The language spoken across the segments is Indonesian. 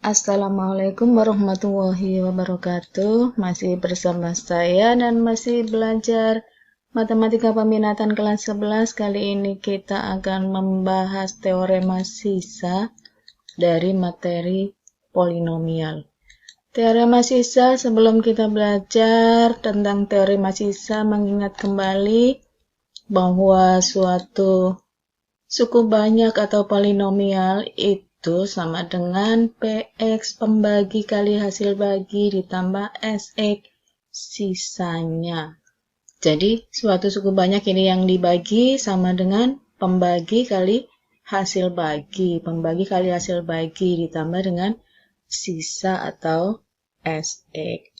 Assalamualaikum warahmatullahi wabarakatuh. Masih bersama saya dan masih belajar Matematika Peminatan kelas 11. Kali ini kita akan membahas teorema sisa dari materi polinomial. Teorema sisa, sebelum kita belajar tentang teorema sisa, mengingat kembali bahwa suatu suku banyak atau polinomial itu sama dengan PX pembagi kali hasil bagi ditambah SX sisanya. Jadi suatu suku banyak ini yang dibagi sama dengan pembagi kali hasil bagi. Pembagi kali hasil bagi ditambah dengan sisa atau SX.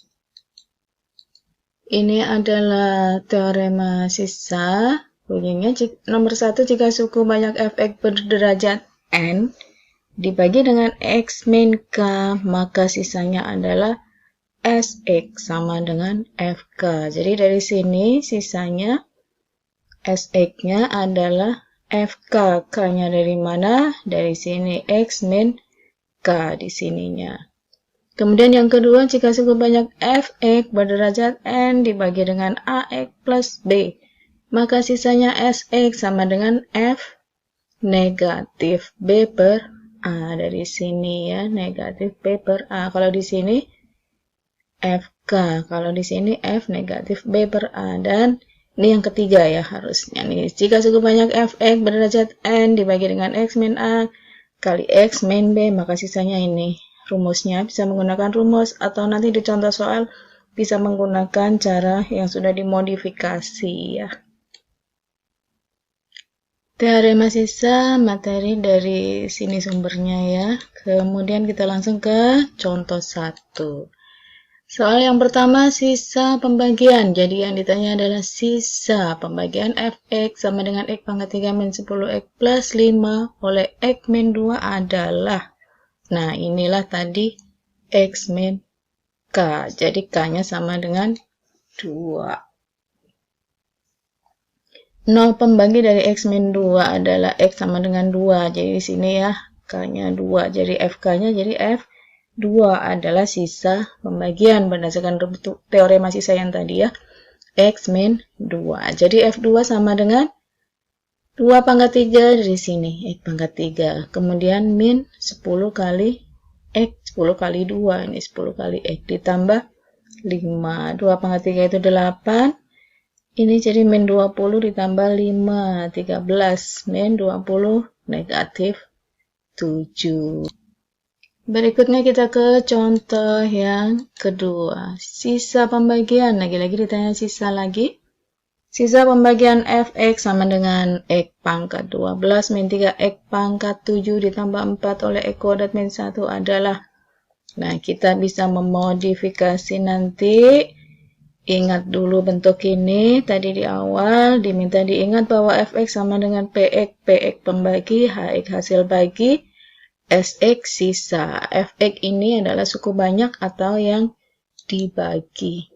Ini adalah teorema sisa. Bunyinya nomor 1, jika suku banyak fx berderajat n dibagi dengan x min k, maka sisanya adalah sx sama dengan fk. Jadi dari sini sisanya sx-nya adalah fk. K-nya dari mana? Dari sini x min k di sininya. Kemudian yang kedua, jika suku banyak fx berderajat n dibagi dengan ax plus b, maka sisanya sx sama dengan f negatif b per a. Dari sini ya, negatif b per a. Kalau di sini fk, kalau di sini f negatif b per a. Dan ini yang ketiga ya harusnya nih. Jika suku banyak fx berderajat n dibagi dengan x min a kali x min b, maka sisanya ini. Rumusnya bisa menggunakan rumus atau nanti di contoh soal bisa menggunakan cara yang sudah dimodifikasi ya. Teorema sisa materi dari sini sumbernya ya. Kemudian kita langsung ke contoh 1. Soal yang pertama, sisa pembagian. Jadi yang ditanya adalah sisa pembagian fx sama dengan x pangkat 3 min 10x plus 5 oleh x min 2 adalah. Nah, inilah tadi x min k. Jadi k-nya sama dengan 2. 0 pembagi dari x min 2 adalah x sama dengan 2. Jadi di sini ya, k-nya 2. Jadi fk-nya jadi f2 adalah sisa pembagian berdasarkan teorema sisa yang tadi ya. X min 2. Jadi f2 sama dengan 2 pangkat 3 dari sini, x pangkat 3. Kemudian min 10 kali x, 10 kali 2, ini 10 kali x ditambah 5. 2 pangkat 3 itu 8. Ini jadi min 20 ditambah 5, 13. Min 20 negatif 7. Berikutnya kita ke contoh yang kedua. Sisa pembagian. Lagi-lagi ditanya sisa lagi. Sisa pembagian fx sama dengan x pangkat 12 min 3x pangkat 7 ditambah 4 oleh x kuadrat min 1 adalah. Nah, kita bisa memodifikasi nanti. Ingat dulu bentuk ini, tadi di awal diminta diingat bahwa fx sama dengan px, px pembagi, hx hasil bagi, sx sisa. Fx ini adalah suku banyak atau yang dibagi.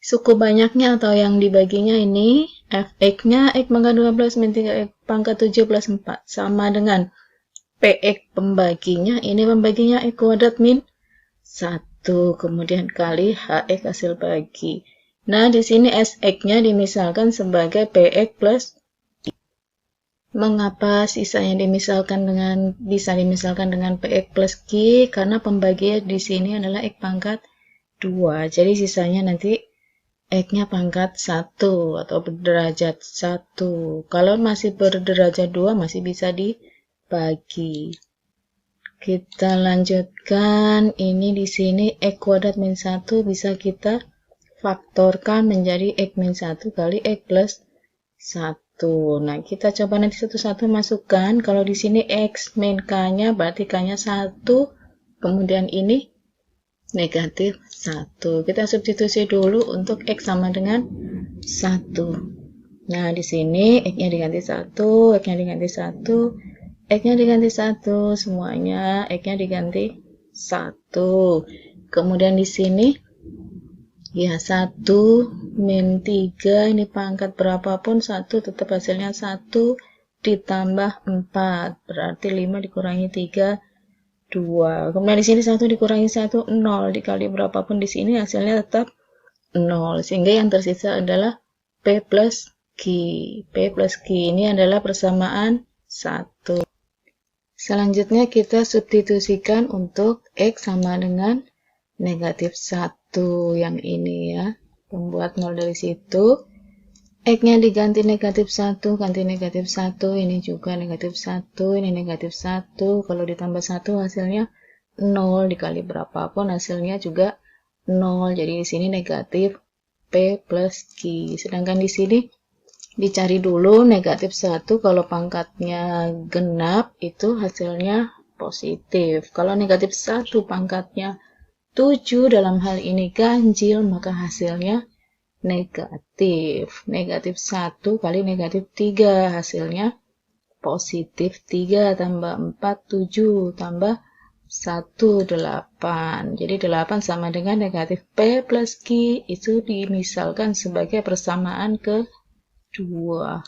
Suku banyaknya atau yang dibaginya ini, fx-nya x pangkat 12 min 3x pangkat 7 plus 4, sama dengan px pembaginya, ini pembaginya x kuadrat min 1. Kemudian kali hx hasil bagi. Nah, di sini sx-nya dimisalkan sebagai px plus. Mengapa sisanya bisa dimisalkan dengan px plus q? Karena pembagian di sini adalah x pangkat 2. Jadi sisanya nanti x-nya pangkat 1 atau berderajat 1. Kalau masih berderajat 2 masih bisa dibagi. Kita lanjutkan, ini di sini x kuadrat min 1 bisa kita faktorkan menjadi x min 1 kali x plus 1. Nah, kita coba nanti satu-satu masukkan. Kalau di sini x min k-nya berarti k-nya 1, kemudian ini negatif 1. Kita substitusi dulu untuk x sama dengan 1. Nah, di sini x-nya diganti 1, x-nya diganti 1. X-nya diganti 1, semuanya X-nya diganti 1. Kemudian di sini ya 1 min 3, ini pangkat berapapun 1 tetap hasilnya 1 ditambah 4, berarti 5 dikurangi 3, 2. Kemudian di sini 1 dikurangi 1, 0. Dikali berapapun di sini hasilnya tetap 0. Sehingga yang tersisa adalah P plus Q. P plus Q ini adalah persamaan 1. Selanjutnya kita substitusikan untuk X sama dengan negatif 1 yang ini ya. Membuat 0 dari situ. X-nya diganti negatif 1, ganti negatif 1, ini juga negatif 1, ini negatif 1. Kalau ditambah 1 hasilnya 0, dikali berapapun hasilnya juga 0. Jadi di sini negatif P plus Q. Sedangkan di sini dicari dulu negatif 1, kalau pangkatnya genap itu hasilnya positif. Kalau negatif 1 pangkatnya 7 dalam hal ini ganjil, maka hasilnya negatif. Negatif 1 kali negatif 3 hasilnya positif. 3 tambah 4 7 tambah 1 8. Jadi 8 sama dengan negatif P plus Q. Itu dimisalkan sebagai persamaan kedua.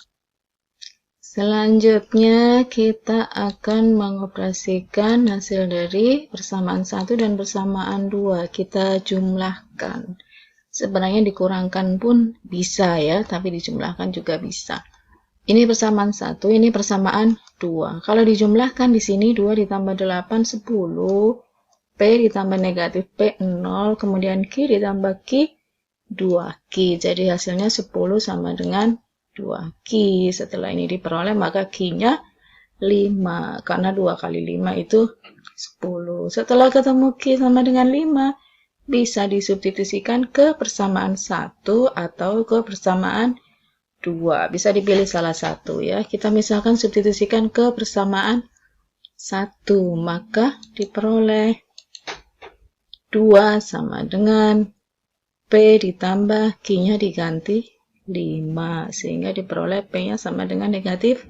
Selanjutnya kita akan mengoperasikan hasil dari persamaan 1 dan persamaan 2. Kita jumlahkan. Sebenarnya dikurangkan pun bisa ya, tapi dijumlahkan juga bisa. Ini persamaan 1, ini persamaan 2. Kalau dijumlahkan di sini 2 ditambah 8, 10. P ditambah negatif P, 0. Kemudian Q ditambah Q, 2Q. Jadi hasilnya 10 sama dengan 2Q. Setelah ini diperoleh, maka Q-nya 5. Karena 2 kali 5 itu 10. Setelah ketemu Q sama dengan 5, bisa disubstitusikan ke persamaan 1 atau ke persamaan 2. Bisa dipilih salah satu ya. Kita misalkan substitusikan ke persamaan 1, maka diperoleh 2 sama dengan P ditambah Q-nya diganti 5. Sehingga diperoleh P-nya sama dengan negatif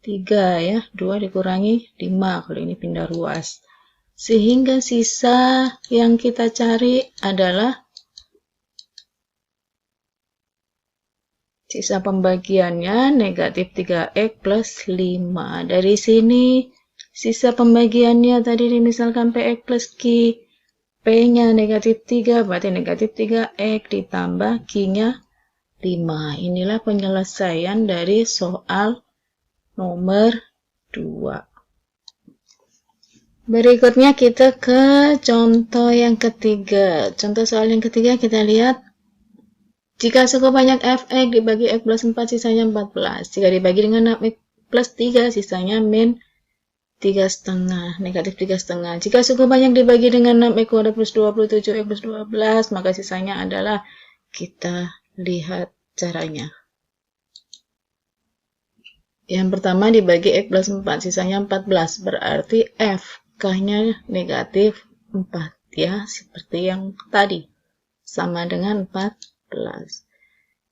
3 ya. 2 dikurangi 5 kalau ini pindah ruas. Sehingga sisa yang kita cari adalah sisa pembagiannya negatif 3X plus 5. Dari sini sisa pembagiannya tadi dimisalkan PX plus Q. P-nya negatif 3 berarti negatif 3X ditambah Q-nya 5. Inilah penyelesaian dari soal nomor 2. Berikutnya kita ke contoh yang ketiga. Contoh soal yang ketiga kita lihat. Jika suku banyak fx dibagi x plus 4 sisanya 14. Jika dibagi dengan 6x plus 3 sisanya min 3,5, negatif 3,5. Jika suku banyak dibagi dengan 6x kuadrat plus 27x plus 12, maka sisanya adalah, kita lihat caranya. Yang pertama dibagi x plus 4 sisanya 14, berarti f K-nya negatif 4 ya, seperti yang tadi, sama dengan 14.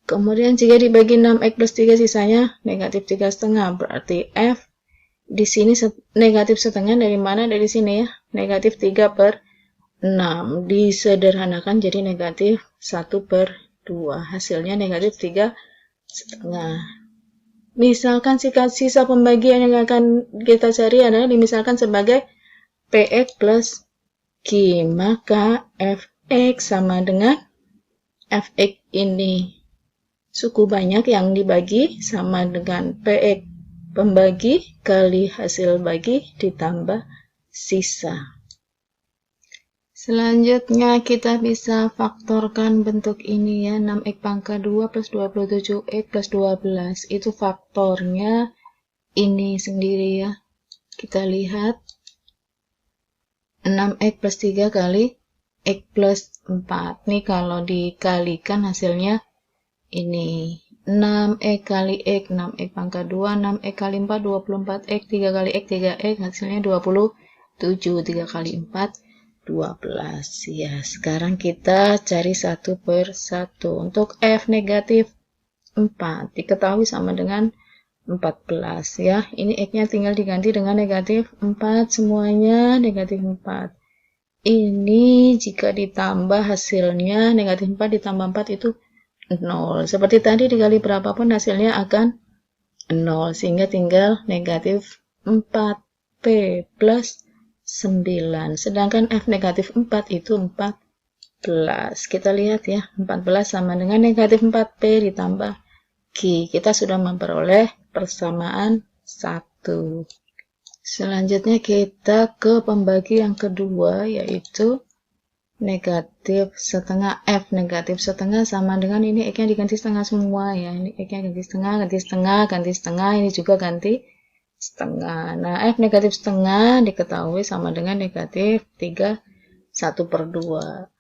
Kemudian jika dibagi 6x plus 3 sisanya negatif 3,5, berarti F di sini negatif setengah dari mana? Dari sini ya, negatif 3/6. Disederhanakan jadi negatif 1/2. Hasilnya negatif 3,5. Misalkan sisa pembagian yang akan kita cari adalah dimisalkan sebagai Px plus Q, maka Fx sama dengan Fx ini suku banyak yang dibagi sama dengan Px pembagi kali hasil bagi ditambah sisa. Selanjutnya kita bisa faktorkan bentuk ini ya, 6x pangkat 2 plus 27x plus 12. Itu faktornya ini sendiri ya. Kita lihat 6x plus 3 kali x plus 4. Nih kalau dikalikan hasilnya ini 6x kali x, 6x pangkat 2, 6x kali 4, 24x, 3 kali x, 3x, hasilnya 27, 3 kali 4, 12. Ya, sekarang kita cari satu per satu. Untuk f negatif 4, diketahui sama dengan 14 ya. Ini x-nya tinggal diganti dengan negatif 4, semuanya negatif 4. Ini jika ditambah hasilnya negatif 4 ditambah 4 itu 0. Seperti tadi dikali berapapun hasilnya akan 0, sehingga tinggal negatif 4p plus 9. Sedangkan F negatif 4 itu 14. Kita lihat ya, 14 sama dengan negatif 4P ditambah Q. Kita sudah memperoleh persamaan 1. Selanjutnya kita ke pembagi yang kedua, yaitu negatif setengah. F negatif setengah sama dengan ini X-nya diganti setengah semua ya. Ini X-nya ganti setengah, ganti setengah, ganti setengah. Ini juga ganti setengah. Nah, F negatif setengah diketahui sama dengan negatif 3 1/2.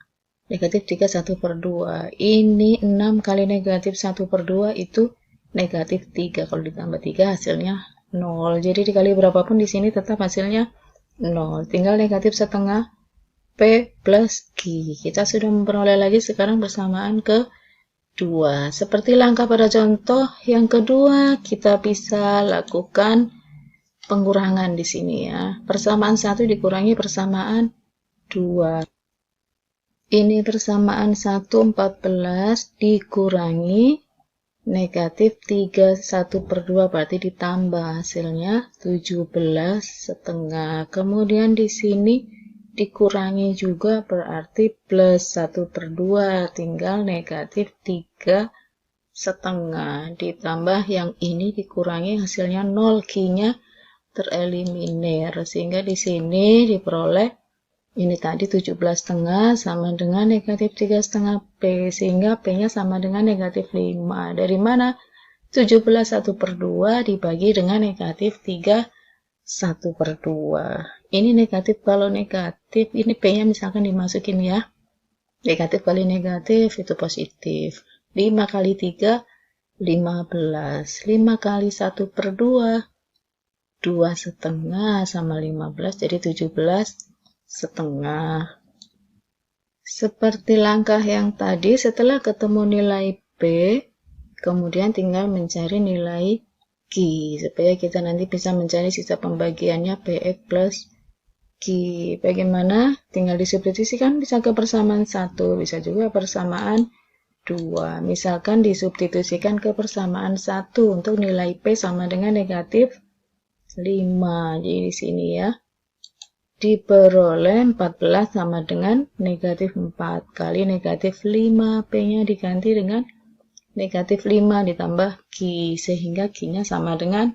Negatif 3 1/2. Ini 6 kali negatif 1/2 itu negatif 3. Kalau ditambah 3 hasilnya 0. Jadi dikali berapapun di sini tetap hasilnya 0. Tinggal negatif setengah P plus Q. Kita sudah memperoleh lagi sekarang persamaan kedua. Seperti langkah pada contoh yang kedua, kita bisa lakukan pengurangan di sini ya. Persamaan 1 dikurangi persamaan 2. Ini persamaan 1 14 dikurangi negatif 3 1/2 berarti ditambah hasilnya 17 setengah. Kemudian di sini dikurangi juga berarti plus 1/2 tinggal negatif 3 setengah ditambah yang ini dikurangi hasilnya 0, Q-nya tereliminir sehingga di sini diperoleh ini tadi 17 setengah sama dengan negatif 3 setengah P sehingga P-nya sama dengan negatif 5. Dari mana? 17 1/2 dibagi dengan negatif 3 1/2. Ini negatif, kalau negatif ini P-nya misalkan dimasukin ya. Negatif kali negatif itu positif. 5 kali 3 15. 5 kali 1/2 2 setengah sama 15 jadi 17 setengah. Seperti langkah yang tadi, setelah ketemu nilai P, kemudian tinggal mencari nilai Q, supaya kita nanti bisa mencari sisa pembagiannya PX plus Q. Bagaimana? Tinggal disubstitusikan, bisa ke persamaan 1, bisa juga persamaan 2. Misalkan disubstitusikan ke persamaan 1 untuk nilai P sama dengan negatif 5. Jadi di sini ya. Diperoleh 14 sama dengan negatif 4 kali negatif 5. P-nya diganti dengan negatif 5 ditambah Q, sehingga Q-nya sama dengan,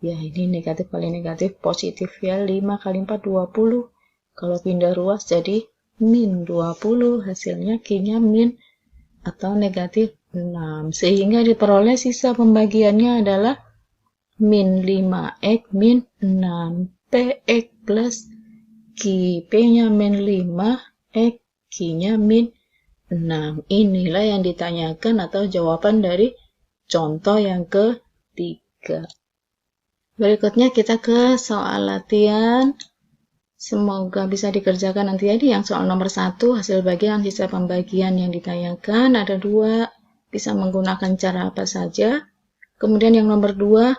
ya ini negatif kali negatif positif ya, 5 kali 4 20. Kalau pindah ruas jadi min 20, hasilnya Q-nya min atau negatif 6. Sehingga diperoleh sisa pembagiannya adalah min 5X min 6. PX plus Q, P-nya min 5, X, Q-nya min 6. Inilah yang ditanyakan atau jawaban dari contoh yang ketiga. Berikutnya kita ke soal latihan. Semoga bisa dikerjakan nanti ya. Yang soal nomor 1, hasil bagian sisa pembagian yang ditanyakan. Ada 2, bisa menggunakan cara apa saja. Kemudian yang nomor 2,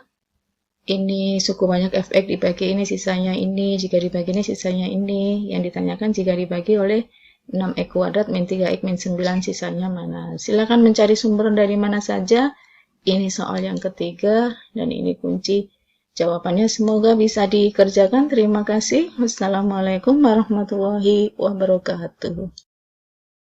ini suku banyak fx dibagi ini sisanya ini, jika dibagi ini sisanya ini. Yang ditanyakan jika dibagi oleh 6x kuadrat min 3x min 9 sisanya mana. Silakan mencari sumber dari mana saja. Ini soal yang ketiga dan ini kunci jawabannya. Semoga bisa dikerjakan. Terima kasih. Wassalamualaikum warahmatullahi wabarakatuh.